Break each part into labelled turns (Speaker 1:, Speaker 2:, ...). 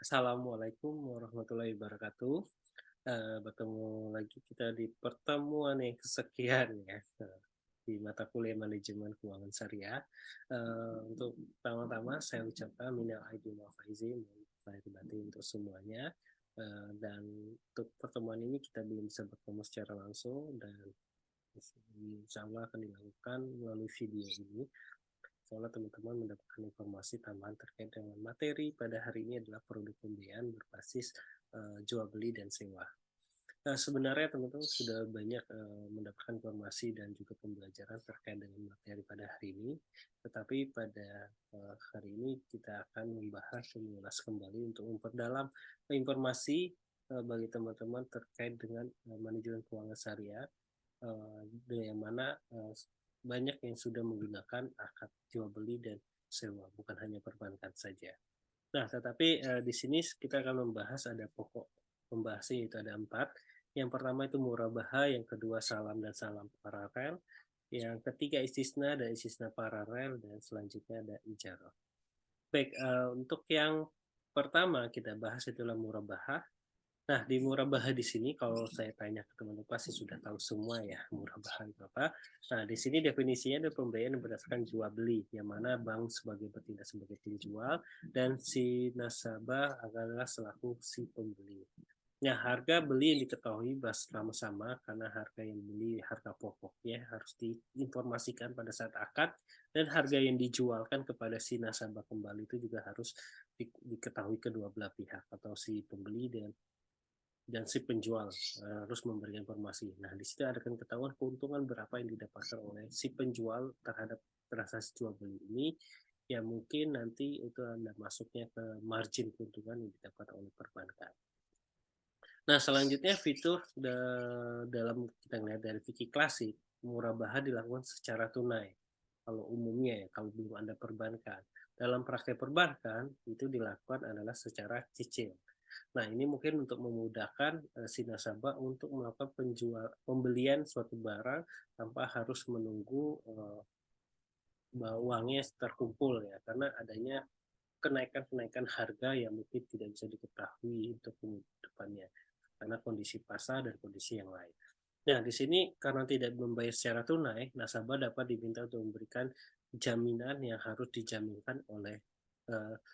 Speaker 1: Assalamualaikum warahmatullahi wabarakatuh. Bertemu lagi kita di pertemuan yang kesekian ya, di mata kuliah manajemen keuangan syariah. Untuk pertama-tama saya ucapkan minal aidin wal faizin, lahir batin untuk semuanya. Dan untuk pertemuan ini kita belum bisa bertemu secara langsung dan insya Allah akan dilakukan melalui video ini. Soalnya teman-teman mendapatkan informasi tambahan terkait dengan materi pada hari ini adalah produk pembiayaan berbasis jual beli dan sewa. Nah, sebenarnya teman-teman sudah banyak mendapatkan informasi dan juga pembelajaran terkait dengan materi pada hari ini. Tetapi pada hari ini kita akan membahas dan mengulas kembali untuk memperdalam informasi bagi teman-teman terkait dengan manajemen keuangan syariah, yang mana banyak yang sudah menggunakan akad jual beli dan sewa, bukan hanya perbankan saja. Nah, tetapi di sini kita akan membahas ada pokok pembahasan yaitu ada 4. Yang pertama itu murabaha, yang kedua salam dan salam paralel, yang ketiga istisna dan istisna paralel, dan selanjutnya ada ijarah. Baik, untuk yang pertama kita bahas itulah murabaha. Nah, di murabaha di sini kalau saya tanya ke teman-teman pasti sudah tahu semua ya murabaha itu apa. Nah, di sini definisinya ada pembelian berdasarkan jual beli, yang mana bank sebagai bertindak sebagai penjual dan si nasabah adalah selaku si pembeli. Nah, harga beli yang diketahui bersama-sama karena harga yang beli harga pokoknya harus diinformasikan pada saat akad, dan harga yang dijualkan kepada si nasabah kembali itu juga harus diketahui kedua belah pihak atau si pembeli dan si penjual harus memberikan informasi. Nah, di situ ada ketahuan keuntungan berapa yang didapatkan oleh si penjual terhadap transaksi jual beli ini, yang mungkin nanti itu Anda masuknya ke margin keuntungan yang didapat oleh perbankan. Nah, selanjutnya fitur dalam kita lihat dari fikih klasik, murabaha dilakukan secara tunai. Kalau umumnya ya, kalau belum ada perbankan. Dalam praktek perbankan, itu dilakukan adalah secara cicil. Nah, ini mungkin untuk memudahkan si nasabah untuk melakukan pembelian suatu barang tanpa harus menunggu uangnya terkumpul ya, karena adanya kenaikan-kenaikan harga yang mungkin tidak bisa diketahui untuk depannya karena kondisi pasar dan kondisi yang lain. Nah, di sini karena tidak membayar secara tunai, nasabah dapat diminta untuk memberikan jaminan yang harus dijaminkan oleh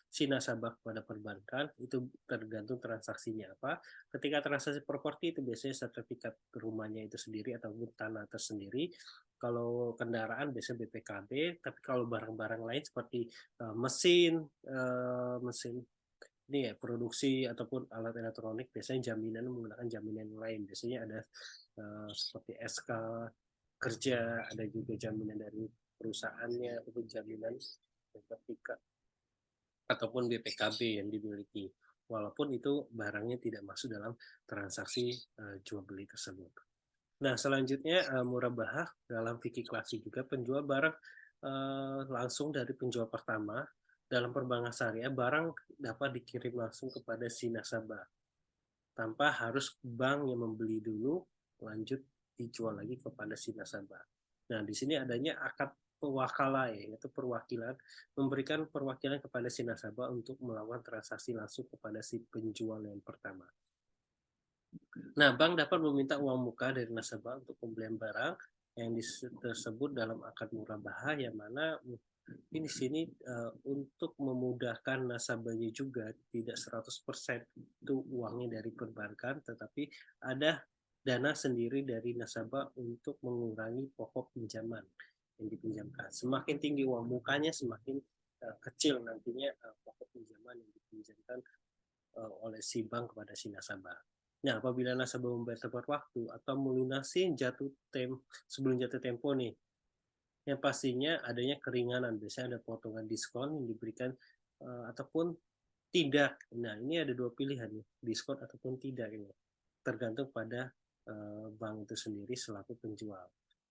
Speaker 1: si nasabah kepada perbankan. Itu tergantung transaksinya apa. Ketika transaksi properti itu biasanya sertifikat rumahnya itu sendiri ataupun tanah tersendiri. Kalau kendaraan biasanya BPKB, tapi kalau barang-barang lain seperti mesin ini ya produksi ataupun alat elektronik, biasanya jaminan menggunakan jaminan lain. Biasanya ada seperti SK kerja, ada juga jaminan dari perusahaannya ataupun jaminan ketika ataupun BPKB yang dimiliki, walaupun itu barangnya tidak masuk dalam transaksi jual beli tersebut. Nah, selanjutnya murabahah dalam fikih klasik juga penjual barang langsung dari penjual pertama. Dalam perbankan syariah, barang dapat dikirim langsung kepada si nasabah tanpa harus bank yang membeli dulu, lanjut dijual lagi kepada si nasabah. Nah, di sini adanya akad pewakala ya, yaitu perwakilan, memberikan perwakilan kepada si nasabah untuk melakukan transaksi langsung kepada si penjual yang pertama. Nah, bank dapat meminta uang muka dari nasabah untuk pembelian barang yang tersebut dalam akad murabahah, yang mana ini di sini untuk memudahkan nasabahnya juga tidak 100% itu uangnya dari perbankan, tetapi ada dana sendiri dari nasabah untuk mengurangi pokok pinjaman yang dipinjamkan. Semakin tinggi uang mukanya, semakin kecil nantinya pokok pinjaman yang dipinjamkan oleh si bank kepada si nasabah. Nah, apabila nasabah membayar tepat waktu atau melunasi sebelum jatuh tempo nih, yang pastinya adanya keringanan, biasanya ada potongan diskon yang diberikan ataupun tidak. Nah, ini ada dua pilihan nih, diskon ataupun tidak ini. Tergantung pada bank itu sendiri selaku penjual.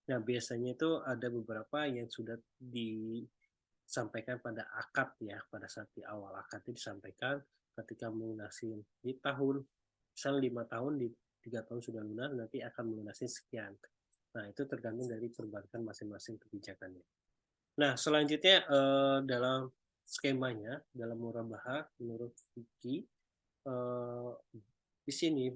Speaker 1: Nah, biasanya itu ada beberapa yang sudah disampaikan pada akad ya, pada saat di awal akad itu disampaikan ketika melunasi di tahun, misalnya 5 tahun, di 3 tahun sudah lunas, nanti akan melunasi sekian. Nah, itu tergantung dari perbankan masing-masing kebijakannya. Nah, selanjutnya dalam skemanya, dalam murabaha menurut Vicky, eee, di sini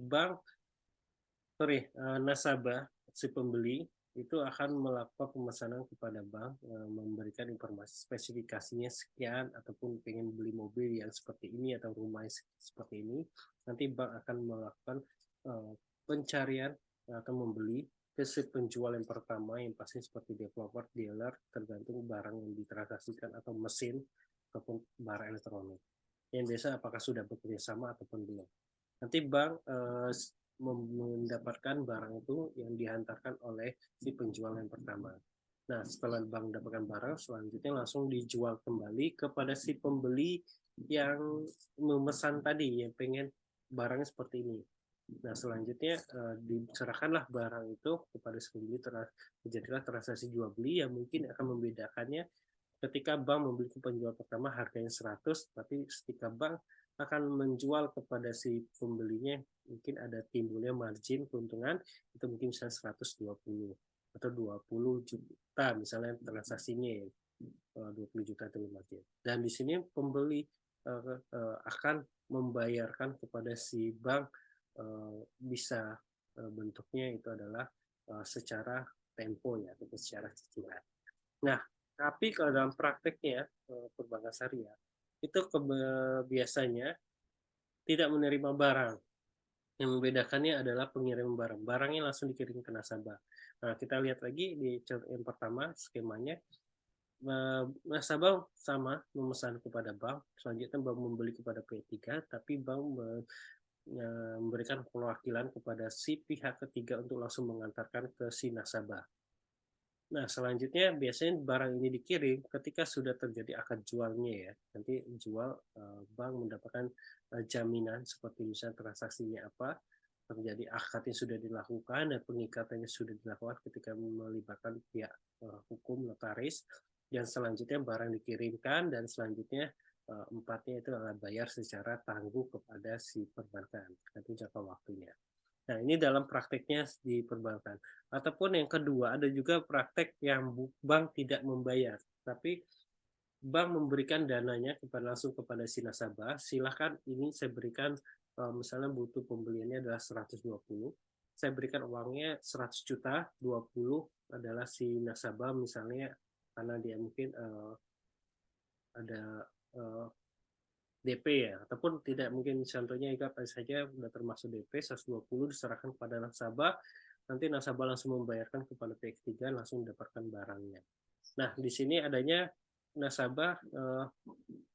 Speaker 1: nasabah si pembeli itu akan melakukan pemesanan kepada bank, memberikan informasi spesifikasinya sekian ataupun pengen beli mobil yang seperti ini atau rumah yang seperti ini, nanti bank akan melakukan, pencarian atau membeli ke si penjual yang pertama yang pasti seperti developer, dealer, tergantung barang yang ditransaksikan atau mesin ataupun barang elektronik. Yang biasa apakah sudah bekerja sama ataupun belum. Nanti bank mendapatkan barang itu yang dihantarkan oleh si penjual yang pertama. Nah, setelah bank mendapatkan barang, selanjutnya langsung dijual kembali kepada si pembeli yang memesan tadi, yang pengen barangnya seperti ini. Nah, selanjutnya diserahkanlah barang itu kepada si pembeli, terjadilah transaksi jual beli yang mungkin akan membedakannya ketika bank membeli ke penjual pertama harganya 100, tapi ketika bank akan menjual kepada si pembelinya mungkin ada timbulnya margin keuntungan itu mungkin bisa 120 atau 20 juta misalnya transaksinya ya, 20 juta itu margin. Dan di sini pembeli akan membayarkan kepada si bank, bisa bentuknya itu adalah secara tempo ya atau secara cicilan. Nah, tapi kalau dalam prakteknya perbankan syariah itu biasanya tidak menerima barang. Yang membedakannya adalah pengiriman barang. Barangnya langsung dikirim ke nasabah. Nah, kita lihat lagi di yang pertama skemanya. Nasabah sama memesan kepada bank, selanjutnya bank membeli kepada P3, tapi bank memberikan perwakilan kepada si pihak ketiga untuk langsung mengantarkan ke si nasabah. Nah, selanjutnya biasanya barang ini dikirim ketika sudah terjadi akad jualnya ya. Nanti jual, bank mendapatkan jaminan seperti misalnya transaksinya apa, terjadi akad yang sudah dilakukan dan pengikatannya sudah dilakukan ketika melibatkan pihak hukum notaris, dan selanjutnya barang dikirimkan dan selanjutnya empatnya itu adalah bayar secara tangguh kepada si perbankan, nanti jangka waktunya. Nah, ini dalam prakteknya di perbankan. Ataupun yang kedua, ada juga praktek yang bank tidak membayar, tapi bank memberikan dananya langsung kepada si nasabah. Silahkan ini saya berikan, misalnya butuh pembeliannya adalah 120, saya berikan uangnya 100 juta, 20 adalah si nasabah misalnya karena dia mungkin ada DP ya, ataupun tidak mungkin contohnya jika saja sudah termasuk DP 120 diserahkan kepada nasabah, nanti nasabah langsung membayarkan kepada pihak ketiga langsung mendapatkan barangnya. Nah, di sini adanya nasabah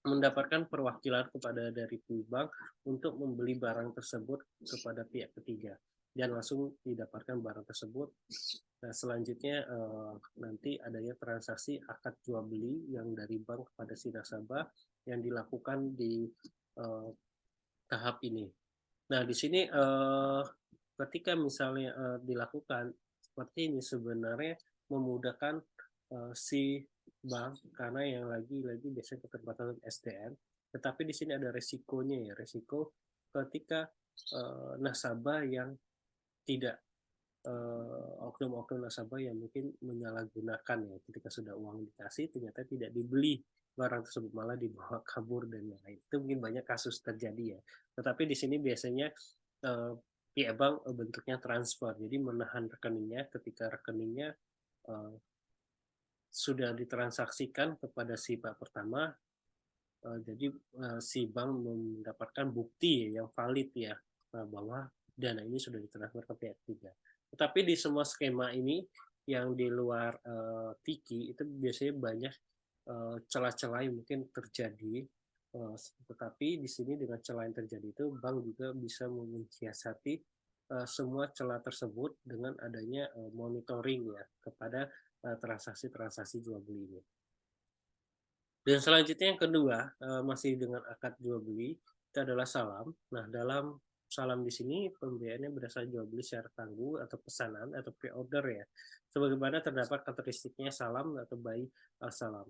Speaker 1: mendapatkan perwakilan kepada dari bank untuk membeli barang tersebut kepada pihak ketiga dan langsung didapatkan barang tersebut. Nah, selanjutnya nanti adanya transaksi akad jual beli yang dari bank kepada si nasabah yang dilakukan di tahap ini. Nah, di sini ketika misalnya dilakukan seperti ini sebenarnya memudahkan si bank karena yang lagi-lagi biasanya keterbatasan SDM, tetapi di sini ada resikonya ya, resiko ketika nasabah yang tidak oknum-oknum nasabah yang mungkin menyalahgunakan ya ketika sudah uang dikasih ternyata tidak dibeli barang tersebut malah dibawa kabur dan lain-lain. Itu mungkin banyak kasus terjadi ya. Tetapi di sini biasanya pihak bank bentuknya transfer, jadi menahan rekeningnya ketika rekeningnya uh, sudah ditransaksikan kepada si pihak pertama, jadi si bank mendapatkan bukti yang valid ya bahwa dana ini sudah ditransfer ke pihak ketiga. Tetapi di semua skema ini yang di luar Tiki itu biasanya banyak celah-celah yang mungkin terjadi. Tetapi di sini dengan celah yang terjadi itu bank juga bisa mensiasati semua celah tersebut dengan adanya monitoring ya kepada transaksi-transaksi jual beli ini. Dan selanjutnya yang kedua, masih dengan akad jual beli, itu adalah salam. Nah, dalam salam di sini pembeliannya berdasarkan jual beli secara tangguh atau pesanan atau pre-order ya. Sebagaimana terdapat karakteristiknya salam atau buy salam.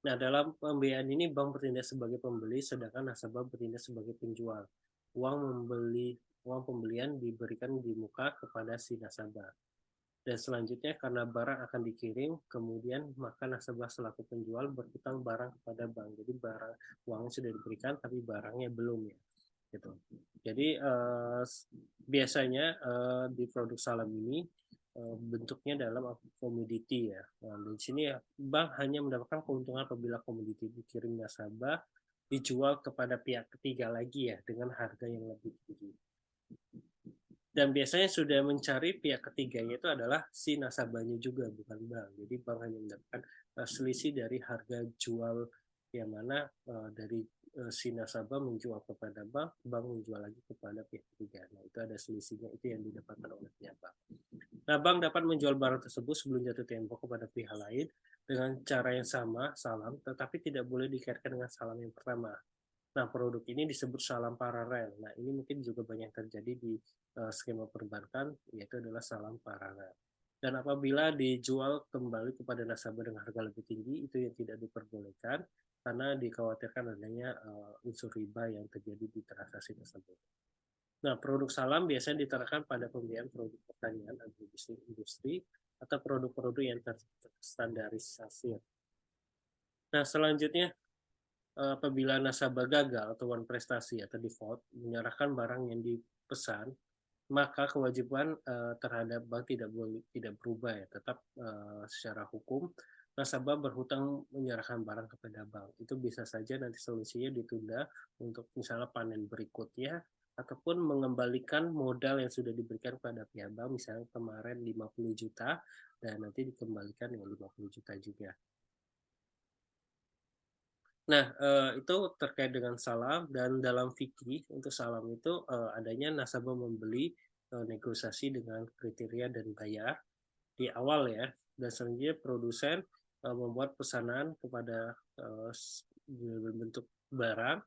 Speaker 1: Nah, dalam pembiayaan ini bank bertindak sebagai pembeli sedangkan nasabah bertindak sebagai penjual. Uang pembelian diberikan di muka kepada si nasabah. Dan selanjutnya karena barang akan dikirim, kemudian maka nasabah selaku penjual berhutang barang kepada bank. Jadi barang uangnya sudah diberikan tapi barangnya belum ya. gitu. Jadi biasanya di produk salam ini bentuknya dalam komoditi ya. Nah, di sini ya, bank hanya mendapatkan keuntungan apabila komoditi dikirim nasabah dijual kepada pihak ketiga lagi ya dengan harga yang lebih tinggi. Dan biasanya sudah mencari pihak ketiganya itu adalah si nasabahnya juga, bukan bank. Jadi bank hanya mendapatkan selisih dari harga jual yang mana dari si nasabah menjual kepada bank, bank menjual lagi kepada pihak ketiga. Nah, itu ada selisihnya, itu yang didapatkan oleh pihak bank. Nah, bank dapat menjual barang tersebut sebelum jatuh tempo kepada pihak lain dengan cara yang sama, salam, tetapi tidak boleh dikaitkan dengan salam yang pertama. Nah, produk ini disebut salam paralel. Nah, ini mungkin juga banyak terjadi di skema perbankan, yaitu adalah salam paralel. Dan apabila dijual kembali kepada nasabah dengan harga lebih tinggi, itu yang tidak diperbolehkan karena dikhawatirkan adanya unsur riba yang terjadi di transaksi tersebut. Nah, produk salam biasanya diterapkan pada pembiayaan produk pertanian, agribisnis, industri, atau produk-produk yang terstandarisasi. Nah, selanjutnya apabila nasabah gagal atau prestasi atau default menyerahkan barang yang dipesan, maka kewajiban terhadap bank tidak berubah ya, tetap secara hukum nasabah berhutang menyerahkan barang kepada bank. Itu bisa saja nanti solusinya ditunda untuk misalnya panen berikutnya ataupun mengembalikan modal yang sudah diberikan kepada pihak bank, misalnya kemarin 50 juta dan nanti dikembalikan dengan 50 juta juga. Nah, itu terkait dengan salam dan dalam fikih untuk salam itu adanya nasabah membeli negosiasi dengan kriteria dan bayar di awal ya, dan selanjutnya produsen membuat pesanan kepada bentuk barang,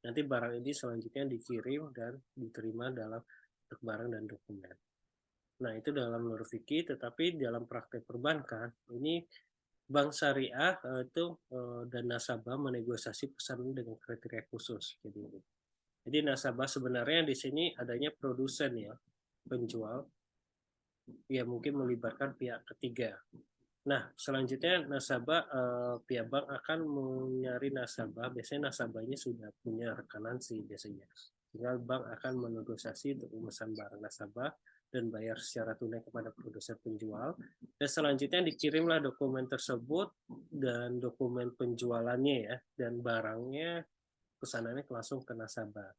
Speaker 1: nanti barang ini selanjutnya dikirim dan diterima dalam bentuk barang dan dokumen. Nah, itu dalam menurut fikih, tetapi dalam praktek perbankan ini bank syariah itu dan nasabah menegosiasi pesanan dengan kriteria khusus. Jadi nasabah sebenarnya di sini adanya produsen ya, penjual, ya mungkin melibatkan pihak ketiga. Nah, selanjutnya nasabah pihak bank akan mencari nasabah, biasanya nasabahnya sudah punya rekanan sih biasanya. Tinggal bank akan menegosiasi untuk memesan barang nasabah dan bayar secara tunai kepada produsen penjual. Dan selanjutnya dikirimlah dokumen tersebut dan dokumen penjualannya ya, dan barangnya pesanannya langsung ke nasabah.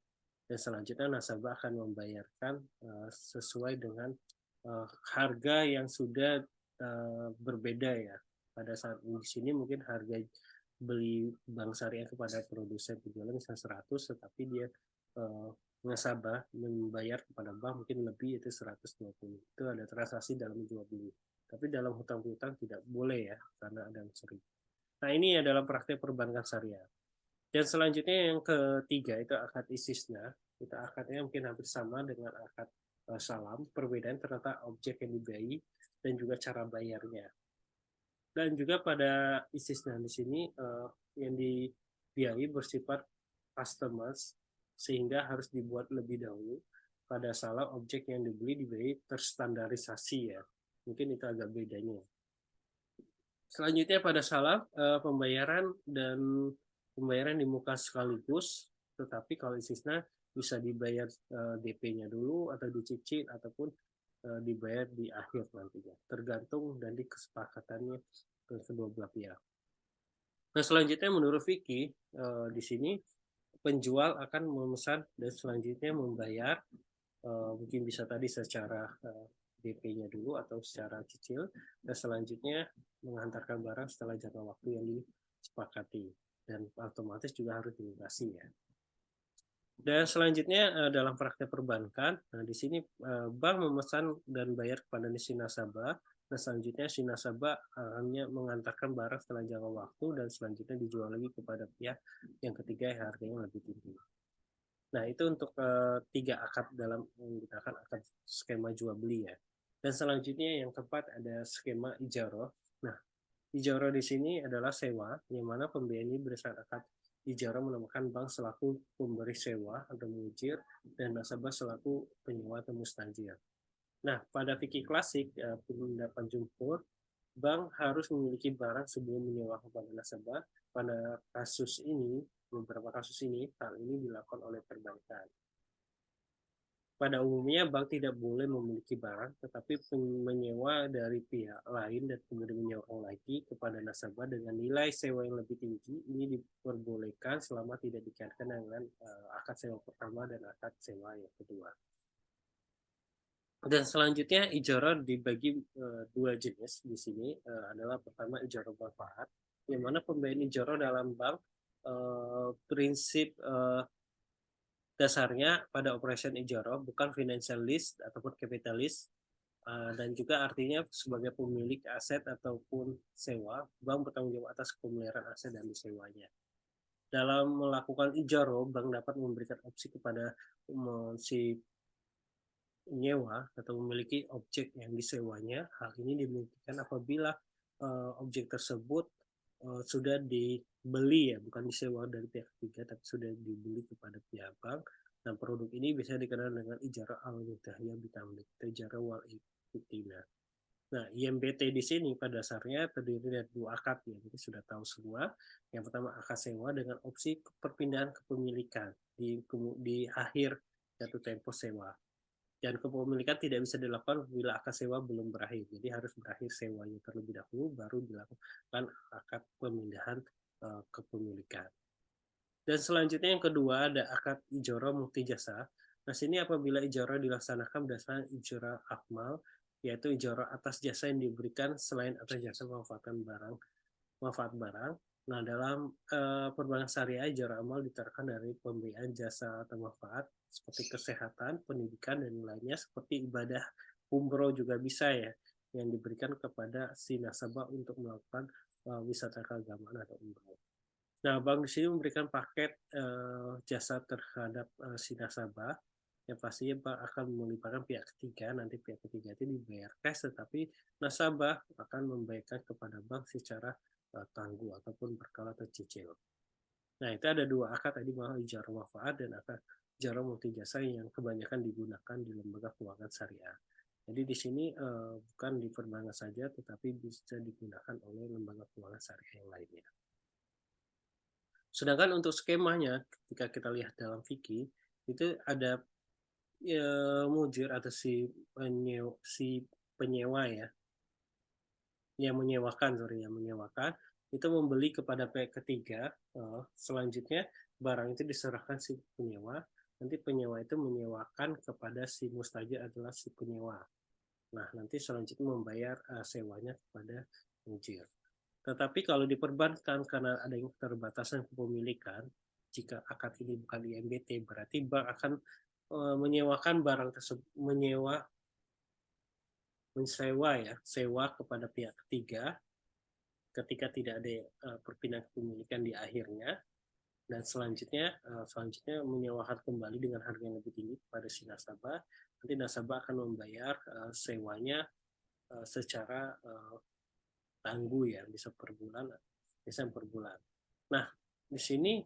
Speaker 1: Dan selanjutnya nasabah akan membayarkan sesuai dengan harga yang sudah berbeda ya. Pada saat di sini mungkin harga beli bank syariah kepada produsen penjualan misalnya 100, tetapi dia nasabah membayar kepada bank mungkin lebih, itu 120. Itu ada transaksi dalam jual beli. Tapi dalam hutang piutang tidak boleh ya, karena ada unsur. Nah, ini adalah praktek perbankan syariah. Dan selanjutnya yang ketiga itu akad istisna. Itu akadnya mungkin hampir sama dengan akad salam. Perbedaan ternyata objek yang dibiayai dan juga cara bayarnya. Dan juga pada istisna di sini yang dibiayai bersifat customers sehingga harus dibuat lebih dahulu. Pada salam objek yang dibiayai terstandarisasi ya. Mungkin itu agak bedanya. Selanjutnya pada salam pembayaran di muka sekaligus, tetapi kalau istisna bisa dibayar DP-nya dulu atau dicicil ataupun dibayar di akhir nantinya, tergantung dari kesepakatannya kedua belah pihak. Nah, selanjutnya menurut Vicky di sini penjual akan memesan dan selanjutnya membayar mungkin bisa tadi secara DP-nya dulu atau secara cicil, dan selanjutnya menghantarkan barang setelah jangka waktu yang disepakati, dan otomatis juga harus dilunasi ya. Dan selanjutnya dalam praktek perbankan, nah di sini bank memesan dan bayar kepada si nasabah, dan selanjutnya si nasabah hanya mengantarkan barang setelah jangka waktu dan selanjutnya dijual lagi kepada pihak yang ketiga yang harganya lebih tinggi. Nah, itu untuk tiga akad dalam menggunakan akad skema jual beli ya. Dan selanjutnya yang keempat ada skema ijaroh. Nah, ijaroh di sini adalah sewa, yang mana pembelian ini berdasarkan akad ijaroh menamakan bank selaku pemberi sewa atau mengujir dan nasabah selaku penyewa atau mustajir. Nah, pada fikih klasik, pendapat jumhur, bank harus memiliki barang sebelum menyewa kepada nasabah. Pada kasus ini, beberapa kasus ini, hal ini dilakukan oleh perbankan. Pada umumnya bank tidak boleh memiliki barang, tetapi menyewa dari pihak lain dan kemudian menyewakan lagi kepada nasabah dengan nilai sewa yang lebih tinggi. Ini diperbolehkan selama tidak dikaitkan dengan akad sewa pertama dan akad sewa yang kedua. Dan selanjutnya ijara dibagi dua jenis di sini adalah pertama ijara manfaat, yang mana pembayaran ijara dalam bank prinsip dasarnya pada operation ijara bukan financial lease ataupun capital lease, dan juga artinya sebagai pemilik aset ataupun sewa, bank bertanggung jawab atas pemeliharaan aset dan disewanya. Dalam melakukan ijaro, bank dapat memberikan opsi kepada si penyewa atau memiliki objek yang disewanya. Hal ini dimungkinkan apabila objek tersebut sudah dibeli, ya, bukan disewa dari pihak ketiga, tapi sudah dibeli kepada pihak bank. Dan produk ini bisa dikenal dengan ijara al-mutahiyah bitamlik, ijara wal iktina. Nah, IMBT di sini pada dasarnya terdiri dari dua akad, ya, kita sudah tahu semua. Yang pertama akad sewa dengan opsi perpindahan kepemilikan di akhir jatuh tempo sewa. Dan kepemilikan tidak bisa dilakukan bila akad sewa belum berakhir. Jadi harus berakhir sewanya terlebih dahulu, baru dilakukan akad pemindahan kepemilikan. Dan selanjutnya yang kedua ada akad ijara multijasa. Nah, sini apabila ijara dilaksanakan berdasarkan ijara akmal, yaitu ijara atas jasa yang diberikan selain atas jasa manfaat barang. Nah, dalam perbankan syariah, ijara amal diterapkan dari pemberian jasa atau manfaat seperti kesehatan, pendidikan, dan lainnya, seperti ibadah umroh juga bisa, ya, yang diberikan kepada si nasabah untuk melakukan wisata keagamaan atau umroh. Nah, bank di sini memberikan paket jasa terhadap si nasabah, yang pastinya bank akan melibatkan pihak ketiga. Nanti pihak ketiga itu dibayar cash, tetapi nasabah akan membayarkan kepada bank secara tangguh ataupun berkala tercicil. Nah, itu ada dua akad tadi, ijara manfaat dan akad ijara multijasa yang kebanyakan digunakan di lembaga keuangan syariah. Jadi di sini bukan di perbankan saja, tetapi bisa digunakan oleh lembaga keuangan syariah yang lainnya. Sedangkan untuk skemanya, ketika kita lihat dalam fikih, itu ada mujir atau si penyewa, ya, yang menyewakan itu membeli kepada pihak ketiga. Selanjutnya barang itu diserahkan si penyewa, nanti penyewa itu menyewakan kepada si mustajir adalah si penyewa. Nah, nanti selanjutnya membayar sewanya kepada mujir. Tetapi kalau diperbankan karena ada yang keterbatasan kepemilikan, jika akad ini bukan IMBT, berarti bank akan menyewakan barang tersebut, sewa kepada pihak ketiga ketika tidak ada perpindahan kepemilikan di akhirnya, dan selanjutnya menyewakan kembali dengan harga yang lebih tinggi kepada si nasabah. Nanti nasabah akan membayar sewanya secara tangguh, ya, bisa per bulan. Nah, di sini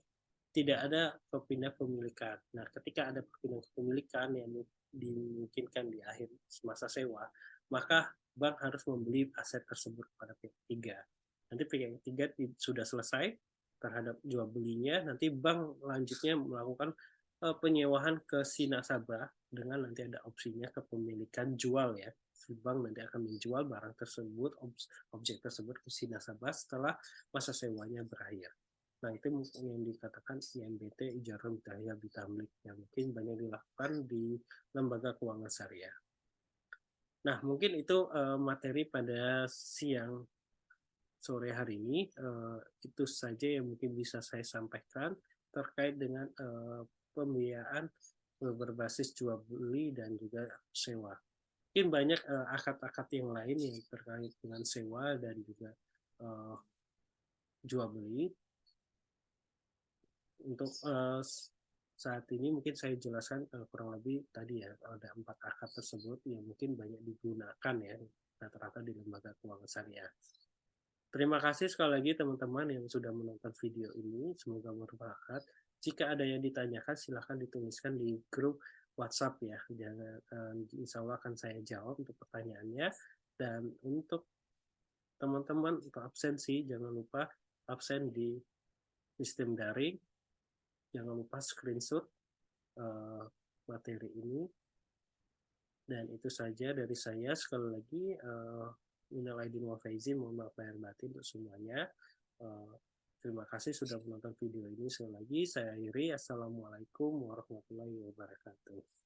Speaker 1: tidak ada perpindahan kepemilikan. Nah, ketika ada perpindahan kepemilikan yang dimungkinkan di akhir masa sewa, maka bank harus membeli aset tersebut kepada pihak ketiga. Nanti pihak ketiga sudah selesai terhadap jual belinya, nanti bank lanjutnya melakukan penyewaan ke si nasabah dengan nanti ada opsinya kepemilikan jual, ya. Si bank nanti akan menjual barang tersebut, objek tersebut ke si nasabah setelah masa sewanya berakhir. Nah, itu yang dikatakan IMBT, ijara mutahiyah bitamlik, yang mungkin banyak dilakukan di lembaga keuangan syariah. Nah, mungkin itu materi pada siang sore hari ini. Itu saja yang mungkin bisa saya sampaikan terkait dengan pembiayaan berbasis jual beli dan juga sewa. Mungkin banyak akad-akad yang lain yang terkait dengan sewa dan juga jual beli. Untuk saat ini mungkin saya jelaskan kurang lebih tadi, ya, ada 4 akad tersebut yang mungkin banyak digunakan, ya, rata-rata di lembaga keuangan syariah. Terima kasih sekali lagi teman-teman yang sudah menonton video ini, semoga bermanfaat. Jika ada yang ditanyakan silahkan dituliskan di grup WhatsApp, ya. Insya Allah akan saya jawab untuk pertanyaannya. Dan untuk teman-teman untuk absensi, jangan lupa absen di sistem daring. Jangan lupa screenshot materi ini Dan itu saja dari saya. Sekali lagi, minal aidin wal faizin, mohon maaf lahir batin untuk semuanya. Eh, Terima kasih sudah menonton video ini. Sekali lagi saya akhiri. Assalamualaikum warahmatullahi wabarakatuh.